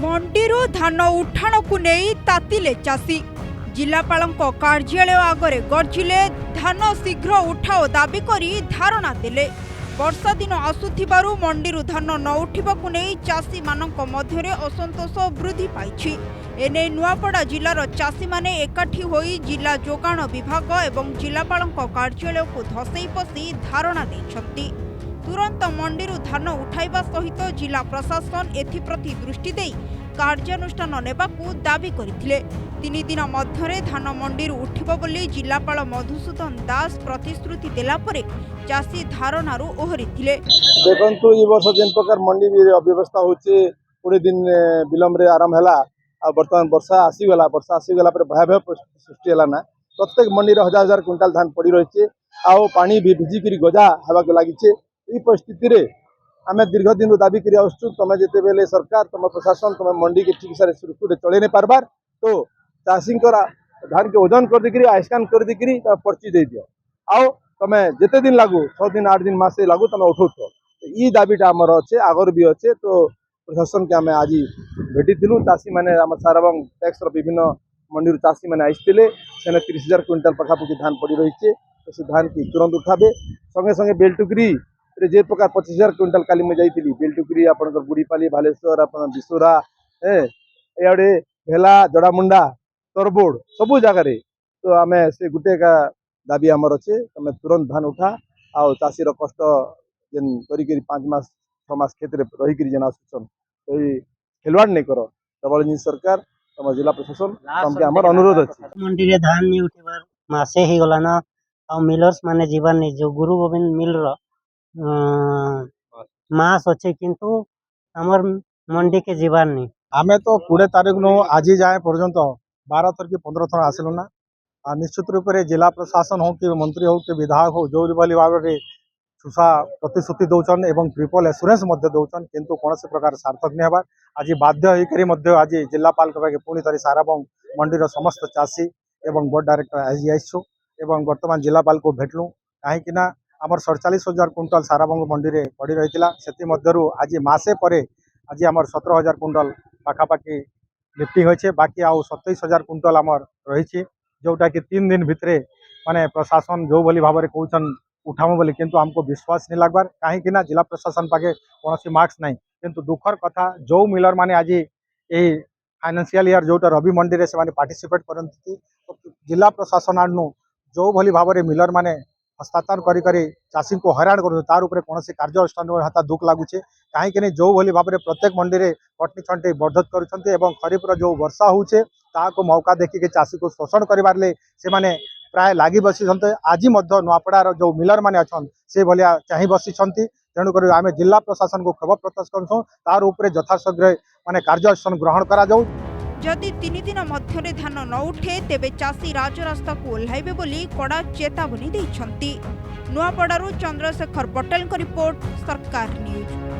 मंडीरू धान उठाण को नहीं तातिले चाषी जिलापालଙ୍କ कार्यालय आगरे गर्जिले धान शीघ्र उठाओ दाबी करी धारणा देले। वर्षा दिन आसुथिबारु मंडीरू धान न उठिबाकु नहीं चाषी मानक मध्यरे असंतोष वृद्धि पाइछि। एने नुआपड़ा जिलार चाषी माने एकाठी होई जिला जोगाण विभाग एवं जिलापालଙ୍କ कार्यालय को धसई पसी धारणा दैछंती। तुरंत मंडीरू धान उठाइबा सहित जिला प्रशासन एथिप्रति दृष्टि देई कार्यानुष्ठान नेबाकू दाबी करथिले। 3 दिन मध्यरे धान मंडीरू उठिबो बोली जिलापाल मधुसूदन दास प्रतिश्रुति देला परे चाषी धारणारू ओहरिथिले। देखंतु ई वर्ष जेन प्रकार मंडी अव्यवस्था होचे 20 दिन विलंब रे आरंभ हला आ वर्तमान वर्षा आसीगला पर भयावह सृष्टि हला ना। प्रत्येक मंडी रे हजार हजार क्विंटाल धान पड़ी रहिचे आ पानी भी भिजी करी गजा हवा को लागिचे। ई परिस्थिति रे आमे दीर्घ दिन दाबी करी आसछु तमे जेते बेले सरकार तम प्रशासन तम मंडी के ठीक से सुरक्षित चले नै पारबार तो चाषी धान के ओजन कर दिकरी आस्कान कर दिकरी पर्ची दे दियो आओ तमे जेते दिन लागू 6 दिन 8 दिन मासे लागू तमे उठौतो। ई दाबीटा हमर अच्छे आगर भी अच्छे तो प्रशासन के आमे आज भेटी दिलु। चाषी माने हमर साराबंग टैक्स रो विभिन्न मंडी चाषी माने आइस्तिले सेने 30,000 क्विंटाल पाखापाखि धान पड़ी रही तो से धान की तुरंत उठाबे। संगे संगे बेलटुकरी जे प्रकार 25,000 क्विंटाल काली में जाइली बेलटुकरी आपनकर बुढ़ीपाली भालेश्वर आपन बिसुरा एआडे भेला जड़ामुंडा तरबोड़ सबू जगह रे तो आमे से गुटे का दाबी हमर अच्छे तमे तुरंत धान उठा आ चाषी रो कष्ट जेन करी 5 मास 6 मास खेत रे रही करी जेना सुचन तो खिलवाड़ नहीं करो डबल इंजन सरकार तम जिला प्रशासन तमके हमर अनुरोध अछि। मंडी रे धान नहीं उठेबार मासे ही गला ना आ मिलर्स माने जीवन नहीं जो गुरु गोविंद मिल रो मास अच्छे किंतु हमर मंडी के जीवन नहीं आमे तो 20 तारीख नो आज जाए पर्यंत 12 थर की 15 थर आसिलु ना आ निश्चित रूप से जिला प्रशासन हो कि मंत्री हो कि विधायक हो जो भाव में सुशा प्रतिश्रुति दौन एवं ट्रिपल एश्योरेंस दौन किंतु कौन प्रकार सार्थक नहीं हबार आज बाध्य होकर आज जिलापाल के पुणी थरी साराबंग मंडीर समस्त चाषी एवं बोर्ड डायरेक्टर आज आसु एवं वर्तमान जिलापाल को भेटलु कहीं आमर 47,000 क्विंटाल साराबंग मंडी रे पड़ी रही से आज मासे परे आज आमर 17,000 क्विंटाल पाखापाखि लिफ्टिंग होइछे बाकी आउ 27,000 क्विंटाल आमर रही जोटा कि 3 दिन भितरे माने प्रशासन जो भली भाव में कहन उठाऊ बोली किंतु हमको विश्वास नहीं लगबार कहीं जिला प्रशासन पाखे कौन मार्क्स नहीं किंतु दुखर कथा जो मिलर माने आज यही फाइनेंशियल ईयर जोटा रवि मंडी रे से पार्टिसिपेट करती तो जिला प्रशासन आड़ू जो भली भाव में मिलर माने हस्तांतर करी चाषी को हैरान कर तार उपरे कौन कार्यानुष्ठान हाथ दुख लगुचे कहीं जो भली भाव में प्रत्येक मंडी में कटनी छंटे बर्धत कर खरीफ जो वर्षा होचे ताको मौका देखिए चाषी को शोषण कर प्राय लगी बसी आज नुआपड़ार जो मिलर माने अच्छन से भलिया चाह बसी तेणुक आम जिला प्रशासन को क्षोभ प्रकाश करूँ तार उपरे यथाशीघ्र माने कार्यानुष्ठान ग्रहण करा जाऊ। जदि 3 दिन मध्य धान न उठे तेबे चाषी राजरास्ता को ओह्लाइबे बोली कड़ा चेतावनी दैछंती। नुआपड़ारू चंद्रशेखर पटेल रिपोर्ट सरकार न्यूज।